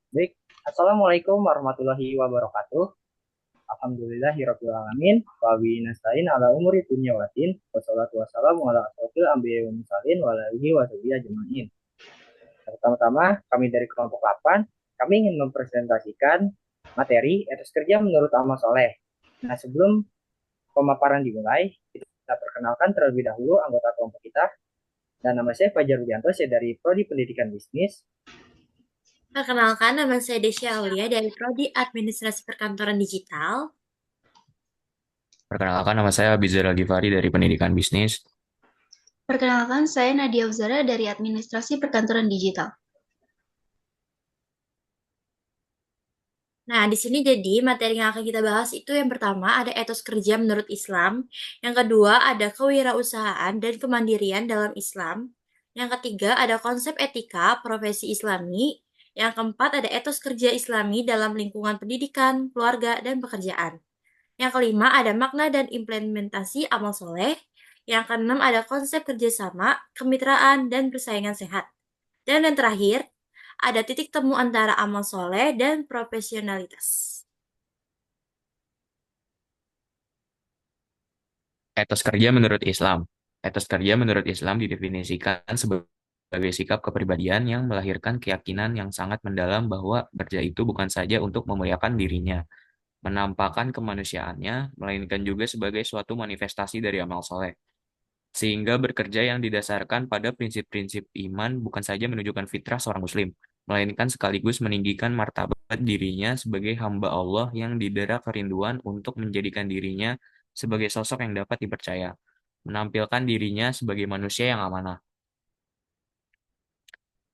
Baik, Assalamualaikum warahmatullahi wabarakatuh. Alhamdulillahirabbil alamin. Wa bihi nasta'in ala umuri dunya waddin. Wassalatu wassalamu ala asrofil anbiya'i wal mursalin wa ala alihi wa sahbihi ajmain. Pertama-tama, kami dari kelompok 8, kami ingin mempresentasikan materi etos kerja menurut amal soleh. Nah, sebelum pemaparan dimulai, kita perkenalkan terlebih dahulu anggota kelompok kita. Dan nama saya Fajar Widianto, saya dari Prodi Pendidikan Bisnis. Perkenalkan, nama saya Desya Aulia dari Prodi Administrasi Perkantoran Digital. Perkenalkan, nama saya Bizar Al-Ghifari dari Pendidikan Bisnis. Perkenalkan, saya Nadia Uzara dari Administrasi Perkantoran Digital. Nah, di sini jadi materi yang akan kita bahas itu yang pertama ada etos kerja menurut Islam, yang kedua ada kewirausahaan dan kemandirian dalam Islam, yang ketiga ada konsep etika profesi Islami, yang keempat ada etos kerja Islami dalam lingkungan pendidikan, keluarga, dan pekerjaan. Yang kelima ada makna dan implementasi amal soleh. Yang keenam ada konsep kerjasama, kemitraan, dan persaingan sehat. Dan yang terakhir, ada titik temu antara amal soleh dan profesionalitas. Etos kerja menurut Islam. Etos kerja menurut Islam didefinisikan sebagai sikap kepribadian yang melahirkan keyakinan yang sangat mendalam bahwa kerja itu bukan saja untuk memuliakan dirinya, menampakkan kemanusiaannya, melainkan juga sebagai suatu manifestasi dari amal soleh. Sehingga bekerja yang didasarkan pada prinsip-prinsip iman bukan saja menunjukkan fitrah seorang muslim, melainkan sekaligus meninggikan martabat dirinya sebagai hamba Allah yang didera kerinduan untuk menjadikan dirinya sebagai sosok yang dapat dipercaya, menampilkan dirinya sebagai manusia yang amanah,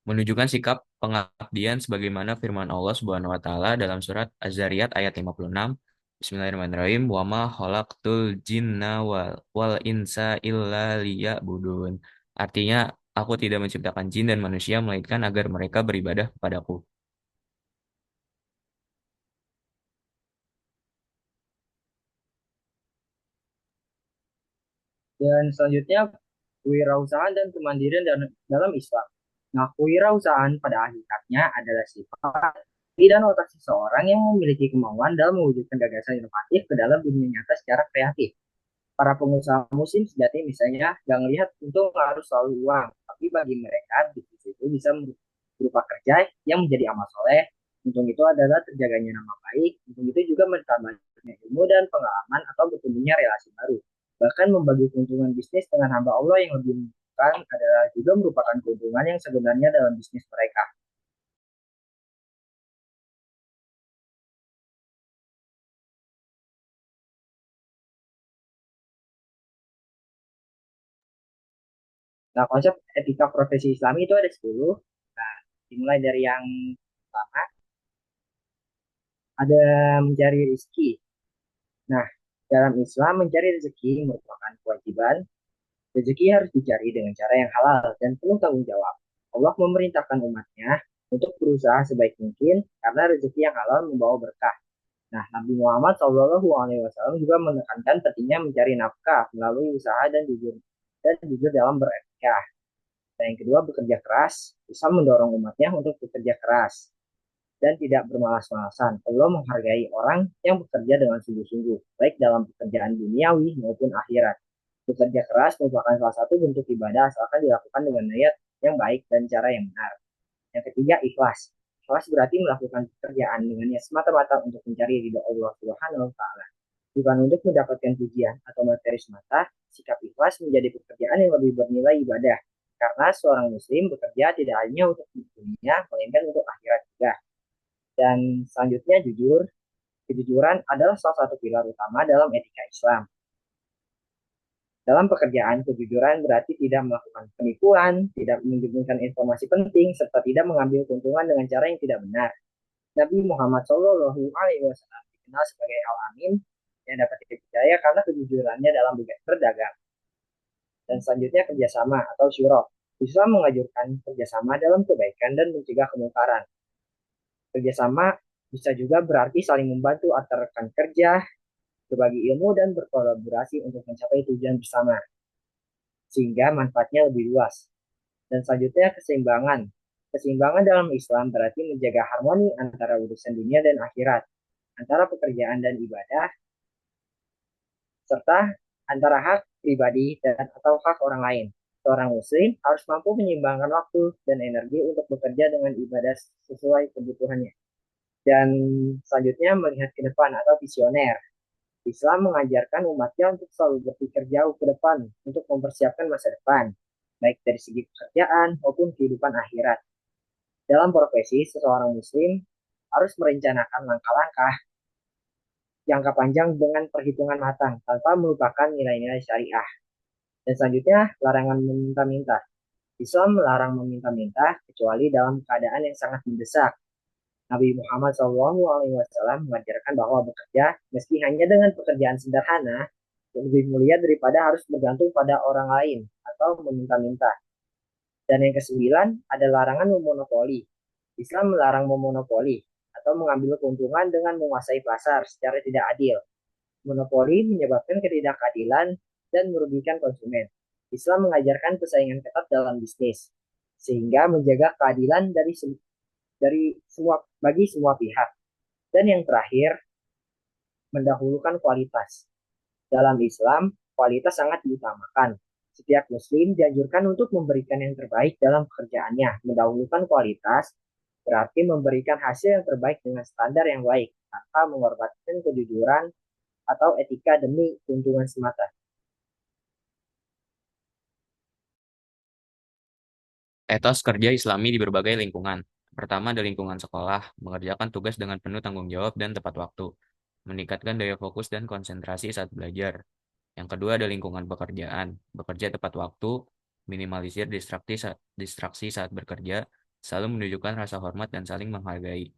menunjukkan sikap pengabdian sebagaimana firman Allah Subhanahu wa taala dalam surat Az-Zariyat ayat 56. Bismillahirrahmanirrahim. Wa ma khalaqtul jinna wal insa illa liya'budun. Artinya, aku tidak menciptakan jin dan manusia melainkan agar mereka beribadah kepadaku. Dan selanjutnya, kewirausahaan dan kemandirian dalam Islam. Nah, kewirausahaan pada hakikatnya adalah sifat dan otak seseorang yang memiliki kemauan dalam mewujudkan gagasan inovatif ke dalam dunia nyata secara kreatif. Para pengusaha muslim sejati misalnya yang melihat untung harus selalu uang, tapi bagi mereka bisnis itu bisa berupa kerja yang menjadi amal soleh. Untung itu adalah terjaganya nama baik, untung itu juga menambahnya ilmu dan pengalaman atau bertumbuhnya relasi baru. Bahkan membagi keuntungan bisnis dengan hamba Allah yang lebih membutuhkan adalah juga merupakan keuntungan yang sebenarnya dalam bisnis mereka. Nah, konsep etika profesi Islami itu ada 10. Nah, dimulai dari yang pertama, ada mencari rezeki. Nah, dalam Islam mencari rezeki merupakan kewajiban. Rezeki harus dicari dengan cara yang halal dan penuh tanggung jawab. Allah memerintahkan umatnya untuk berusaha sebaik mungkin karena rezeki yang halal membawa berkah. Nah, Nabi Muhammad SAW juga menekankan pentingnya mencari nafkah melalui usaha dan jujur dalam beretika. Dan yang kedua, bekerja keras. Islam mendorong umatnya untuk bekerja keras dan tidak bermalas-malasan. Allah menghargai orang yang bekerja dengan sungguh-sungguh, baik dalam pekerjaan duniawi maupun akhirat. Bekerja keras merupakan salah satu bentuk ibadah asalkan dilakukan dengan niat yang baik dan cara yang benar. Yang ketiga, ikhlas. Ikhlas berarti melakukan pekerjaan dengan niat semata-mata untuk mencari ridho Allah Subhanahu wa taala. Bukan untuk mendapatkan pujian atau materi semata, sikap ikhlas menjadi pekerjaan yang lebih bernilai ibadah. Karena seorang muslim bekerja tidak hanya untuk dunia, melainkan untuk akhirat juga. Dan selanjutnya jujur. Kejujuran adalah salah satu pilar utama dalam etika Islam. Dalam pekerjaan, kejujuran berarti tidak melakukan penipuan, tidak menyembunyikan informasi penting, serta tidak mengambil keuntungan dengan cara yang tidak benar. Nabi Muhammad SAW dikenal sebagai Al-Amin yang dapat dipercaya karena kejujurannya dalam berdagang. Dan selanjutnya kerjasama atau syuro. Islam mengajarkan kerjasama dalam kebaikan dan mencegah kemungkaran. Kerjasama bisa juga berarti saling membantu antar rekan kerja, berbagi ilmu, dan berkolaborasi untuk mencapai tujuan bersama, sehingga manfaatnya lebih luas. Dan selanjutnya keseimbangan. Keseimbangan dalam Islam berarti menjaga harmoni antara urusan dunia dan akhirat, antara pekerjaan dan ibadah, serta antara hak pribadi dan atau hak orang lain. Seorang muslim harus mampu menyeimbangkan waktu dan energi untuk bekerja dengan ibadah sesuai kebutuhannya. Dan selanjutnya melihat ke depan atau visioner. Islam mengajarkan umatnya untuk selalu berpikir jauh ke depan untuk mempersiapkan masa depan, baik dari segi pekerjaan maupun kehidupan akhirat. Dalam profesi, seseorang muslim harus merencanakan langkah-langkah jangka panjang dengan perhitungan matang tanpa melupakan nilai-nilai syariah. Dan selanjutnya, larangan meminta-minta. Islam melarang meminta-minta kecuali dalam keadaan yang sangat mendesak. Nabi Muhammad SAW mengajarkan bahwa bekerja, meski hanya dengan pekerjaan sederhana, lebih mulia daripada harus bergantung pada orang lain atau meminta-minta. Dan yang kesembilan, ada larangan memonopoli. Islam melarang memonopoli atau mengambil keuntungan dengan menguasai pasar secara tidak adil. Monopoli menyebabkan ketidakadilan dan merugikan konsumen. Islam mengajarkan persaingan ketat dalam bisnis, sehingga menjaga keadilan dari bagi semua pihak. Dan yang terakhir, mendahulukan kualitas. Dalam Islam, kualitas sangat diutamakan. Setiap muslim dianjurkan untuk memberikan yang terbaik dalam pekerjaannya. Mendahulukan kualitas berarti memberikan hasil yang terbaik dengan standar yang baik, tanpa mengorbankan kejujuran atau etika demi keuntungan semata. Etos kerja Islami di berbagai lingkungan. Pertama, ada lingkungan sekolah, mengerjakan tugas dengan penuh tanggung jawab dan tepat waktu, meningkatkan daya fokus dan konsentrasi saat belajar. Yang kedua, ada lingkungan pekerjaan, bekerja tepat waktu, minimalisir distraksi saat bekerja, selalu menunjukkan rasa hormat dan saling menghargai.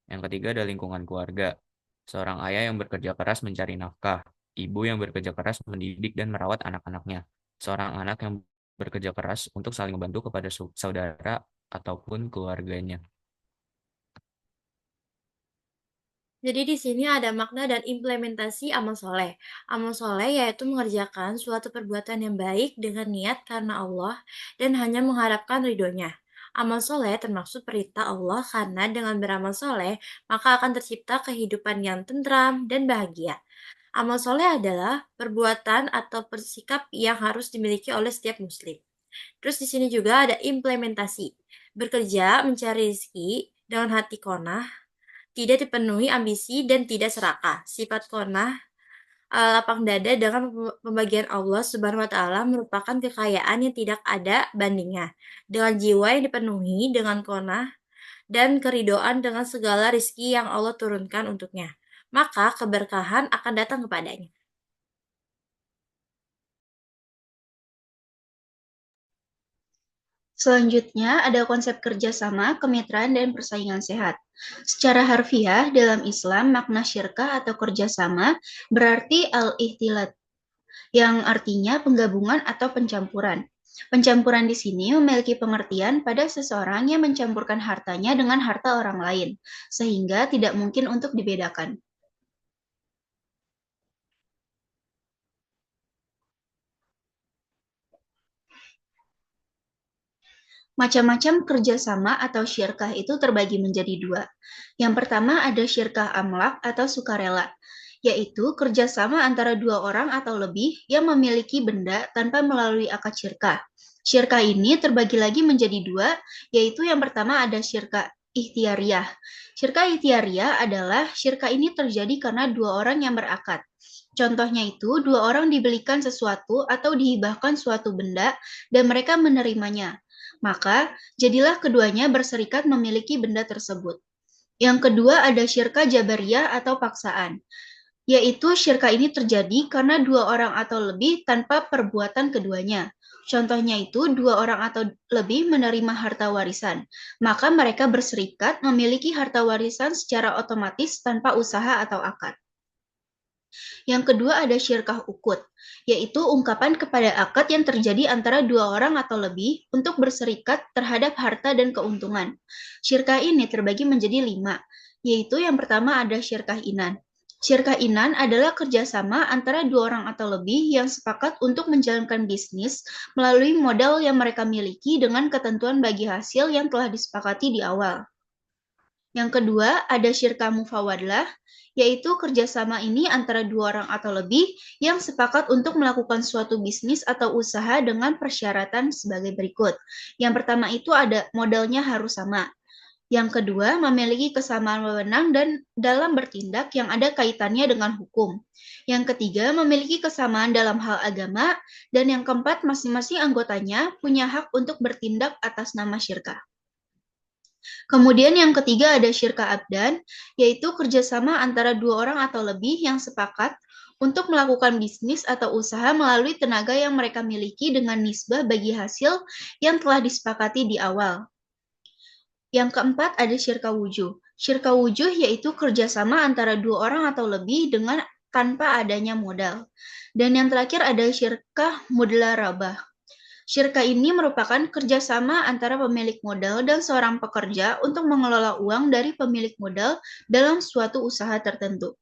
Yang ketiga, ada lingkungan keluarga, seorang ayah yang bekerja keras mencari nafkah, ibu yang bekerja keras mendidik dan merawat anak-anaknya, seorang anak yang bekerja keras untuk saling membantu kepada saudara ataupun keluarganya. Jadi di sini ada makna dan implementasi amal soleh. Amal soleh yaitu mengerjakan suatu perbuatan yang baik dengan niat karena Allah dan hanya mengharapkan ridhonya. Amal soleh termaksud perintah Allah karena dengan beramal soleh maka akan tercipta kehidupan yang tentram dan bahagia. Amal soleh adalah perbuatan atau bersikap yang harus dimiliki oleh setiap muslim. Terus di sini juga ada implementasi. Bekerja mencari rezeki dengan hati konah, tidak dipenuhi ambisi dan tidak serakah. Sifat qanaah, lapang dada dengan pembagian Allah Subhanahu wa taala merupakan kekayaan yang tidak ada bandingnya. Dengan jiwa yang dipenuhi dengan qanaah dan keridoan dengan segala rizki yang Allah turunkan untuknya, maka keberkahan akan datang kepadanya. Selanjutnya, ada konsep kerjasama, kemitraan, dan persaingan sehat. Secara harfiah, dalam Islam, makna syirkah atau kerjasama berarti al-ihtilat, yang artinya penggabungan atau pencampuran. Pencampuran di sini memiliki pengertian pada seseorang yang mencampurkan hartanya dengan harta orang lain, sehingga tidak mungkin untuk dibedakan. Macam-macam kerjasama atau syirkah itu terbagi menjadi dua. Yang pertama ada syirkah amlak atau sukarela, yaitu kerjasama antara dua orang atau lebih yang memiliki benda tanpa melalui akad syirkah. Syirkah ini terbagi lagi menjadi dua, yaitu yang pertama ada syirkah ikhtiariyah. Syirkah ikhtiariyah adalah syirkah ini terjadi karena dua orang yang berakad. Contohnya itu, dua orang dibelikan sesuatu atau dihibahkan suatu benda dan mereka menerimanya. Maka, jadilah keduanya berserikat memiliki benda tersebut. Yang kedua ada syirkah jabariyah atau paksaan, yaitu syirkah ini terjadi karena dua orang atau lebih tanpa perbuatan keduanya. Contohnya itu, dua orang atau lebih menerima harta warisan, maka mereka berserikat memiliki harta warisan secara otomatis tanpa usaha atau akad. Yang kedua ada syirkah ukut, yaitu ungkapan kepada akad yang terjadi antara dua orang atau lebih untuk berserikat terhadap harta dan keuntungan. Syirkah ini terbagi menjadi 5, yaitu yang pertama ada syirkah inan. Syirkah inan adalah kerjasama antara dua orang atau lebih yang sepakat untuk menjalankan bisnis melalui modal yang mereka miliki dengan ketentuan bagi hasil yang telah disepakati di awal. Yang kedua, ada syirkah mufawadlah, yaitu kerjasama ini antara dua orang atau lebih yang sepakat untuk melakukan suatu bisnis atau usaha dengan persyaratan sebagai berikut. Yang pertama itu ada modalnya harus sama. Yang kedua, memiliki kesamaan wewenang dan dalam bertindak yang ada kaitannya dengan hukum. Yang ketiga, memiliki kesamaan dalam hal agama. Dan yang keempat, masing-masing anggotanya punya hak untuk bertindak atas nama syirkah. Kemudian yang ketiga ada syirkah abdan, yaitu kerjasama antara dua orang atau lebih yang sepakat untuk melakukan bisnis atau usaha melalui tenaga yang mereka miliki dengan nisbah bagi hasil yang telah disepakati di awal. Yang keempat ada syirkah wujuh. Syirkah wujuh yaitu kerjasama antara dua orang atau lebih dengan tanpa adanya modal. Dan yang terakhir ada syirkah mudlarabah. Syirkah ini merupakan kerjasama antara pemilik modal dan seorang pekerja untuk mengelola uang dari pemilik modal dalam suatu usaha tertentu.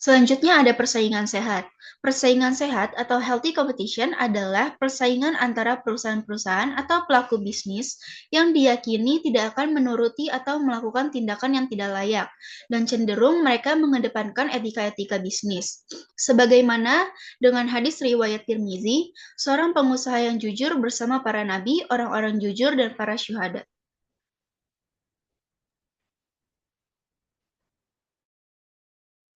Selanjutnya ada persaingan sehat. Persaingan sehat atau healthy competition adalah persaingan antara perusahaan-perusahaan atau pelaku bisnis yang diyakini tidak akan menuruti atau melakukan tindakan yang tidak layak dan cenderung mereka mengedepankan etika-etika bisnis. Sebagaimana dengan hadis riwayat Tirmizi, seorang pengusaha yang jujur bersama para nabi, orang-orang jujur dan para syuhada.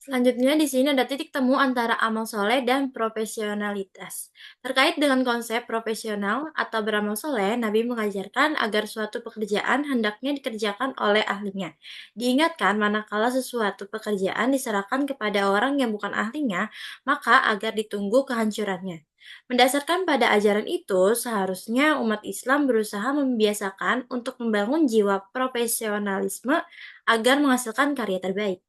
Selanjutnya di sini ada titik temu antara amal soleh dan profesionalitas. Terkait dengan konsep profesional atau beramal soleh, Nabi mengajarkan agar suatu pekerjaan hendaknya dikerjakan oleh ahlinya. Diingatkan manakala sesuatu pekerjaan diserahkan kepada orang yang bukan ahlinya, maka agar ditunggu kehancurannya. Mendasarkan pada ajaran itu, seharusnya umat Islam berusaha membiasakan untuk membangun jiwa profesionalisme agar menghasilkan karya terbaik.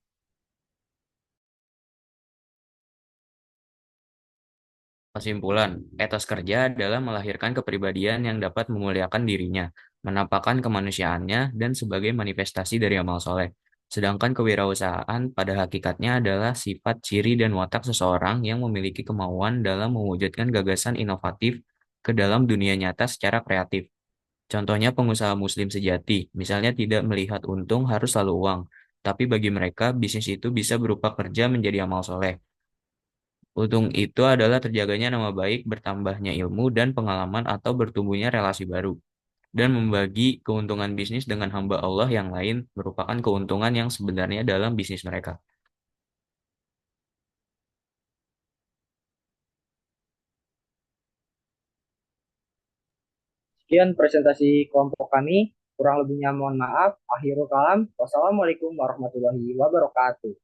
Kesimpulan, etos kerja adalah melahirkan kepribadian yang dapat memuliakan dirinya, menampakkan kemanusiaannya, dan sebagai manifestasi dari amal soleh. Sedangkan kewirausahaan pada hakikatnya adalah sifat, ciri, dan watak seseorang yang memiliki kemauan dalam mewujudkan gagasan inovatif ke dalam dunia nyata secara kreatif. Contohnya pengusaha muslim sejati, misalnya tidak melihat untung harus selalu uang, tapi bagi mereka bisnis itu bisa berupa kerja menjadi amal soleh. Untung itu adalah terjaganya nama baik, bertambahnya ilmu dan pengalaman atau bertumbuhnya relasi baru. Dan membagi keuntungan bisnis dengan hamba Allah yang lain merupakan keuntungan yang sebenarnya dalam bisnis mereka. Sekian presentasi kelompok kami. Kurang lebihnya mohon maaf. Akhirul kalam. Wassalamualaikum warahmatullahi wabarakatuh.